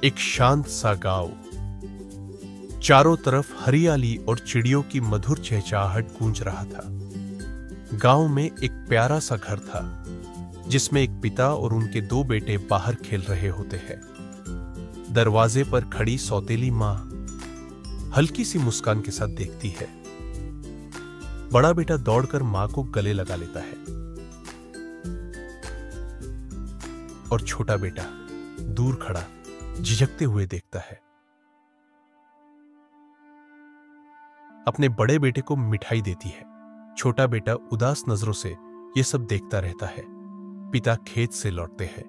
एक शांत सा गांव, चारों तरफ हरियाली और चिड़ियों की मधुर चहचहाहट गूंज रहा था। गांव में एक प्यारा सा घर था जिसमें एक पिता और उनके दो बेटे बाहर खेल रहे होते हैं। दरवाजे पर खड़ी सौतेली मां हल्की सी मुस्कान के साथ देखती है। बड़ा बेटा दौड़कर मां को गले लगा लेता है और छोटा बेटा दूर खड़ा झिझकते हुए देखता है। अपने बड़े बेटे को मिठाई देती है। छोटा बेटा उदास नजरों से यह सब देखता रहता है। पिता खेत से लौटते हैं,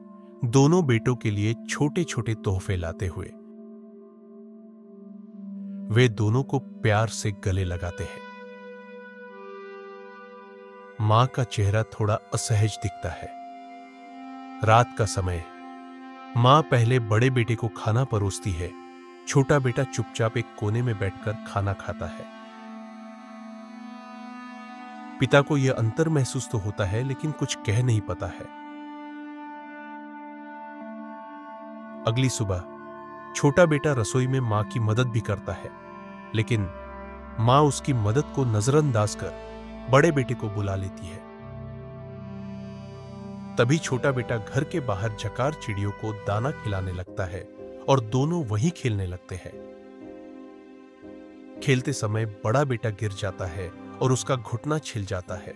दोनों बेटों के लिए छोटे छोटे तोहफे लाते हुए। वे दोनों को प्यार से गले लगाते हैं। मां का चेहरा थोड़ा असहज दिखता है। रात का समय, मां पहले बड़े बेटे को खाना परोसती है। छोटा बेटा चुपचाप एक कोने में बैठकर खाना खाता है। पिता को यह अंतर महसूस तो होता है, लेकिन कुछ कह नहीं पाता है। अगली सुबह छोटा बेटा रसोई में मां की मदद भी करता है, लेकिन मां उसकी मदद को नजरअंदाज कर बड़े बेटे को बुला लेती है। तभी छोटा बेटा घर के बाहर जकार चिड़ियों को दाना खिलाने लगता है और दोनों वहीं खेलने लगते हैं। खेलते समय बड़ा बेटा गिर जाता है और उसका घुटना छिल जाता है।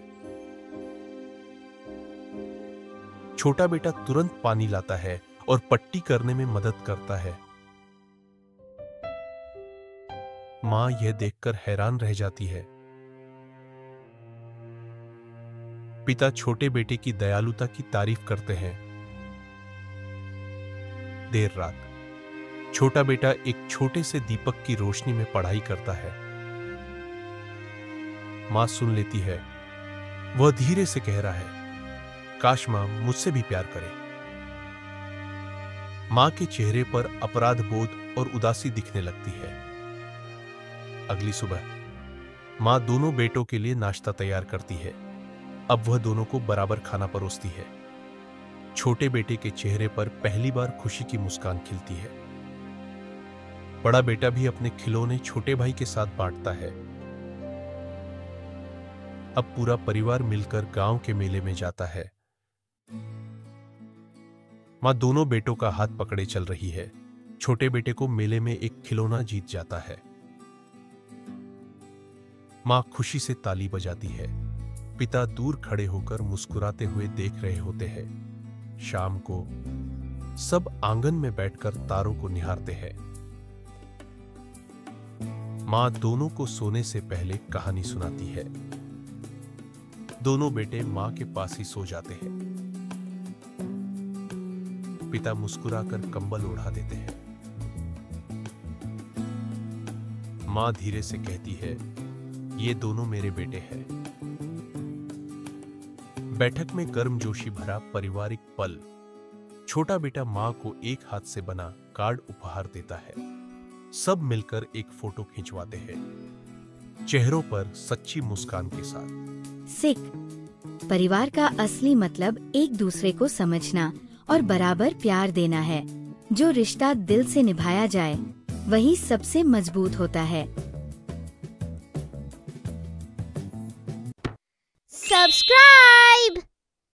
छोटा बेटा तुरंत पानी लाता है और पट्टी करने में मदद करता है। मां यह देखकर हैरान रह जाती है। पिता छोटे बेटे की दयालुता की तारीफ करते हैं। देर रात छोटा बेटा एक छोटे से दीपक की रोशनी में पढ़ाई करता है। मां सुन लेती है। वह धीरे से कह रहा है, काश मां मुझसे भी प्यार करे। मां के चेहरे पर अपराध बोध और उदासी दिखने लगती है। अगली सुबह मां दोनों बेटों के लिए नाश्ता तैयार करती है। अब वह दोनों को बराबर खाना परोसती है। छोटे बेटे के चेहरे पर पहली बार खुशी की मुस्कान खिलती है। बड़ा बेटा भी अपने खिलौने छोटे भाई के साथ बांटता है। अब पूरा परिवार मिलकर गांव के मेले में जाता है। मां दोनों बेटों का हाथ पकड़े चल रही है। छोटे बेटे को मेले में एक खिलौना जीत जाता है। मां खुशी से ताली बजाती है। पिता दूर खड़े होकर मुस्कुराते हुए देख रहे होते हैं। शाम को सब आंगन में बैठकर तारों को निहारते हैं। मां दोनों को सोने से पहले कहानी सुनाती है। दोनों बेटे मां के पास ही सो जाते हैं। पिता मुस्कुराकर कंबल ओढ़ा देते हैं। मां धीरे से कहती है, ये दोनों मेरे बेटे हैं। बैठक में गर्मजोशी भरा पारिवारिक पल। छोटा बेटा मां को एक हाथ से बना कार्ड उपहार देता है। सब मिलकर एक फोटो खिंचवाते हैं, चेहरों पर सच्ची मुस्कान के साथ। सिख परिवार का असली मतलब एक दूसरे को समझना और बराबर प्यार देना है। जो रिश्ता दिल से निभाया जाए वही सबसे मजबूत होता है। Subscribe!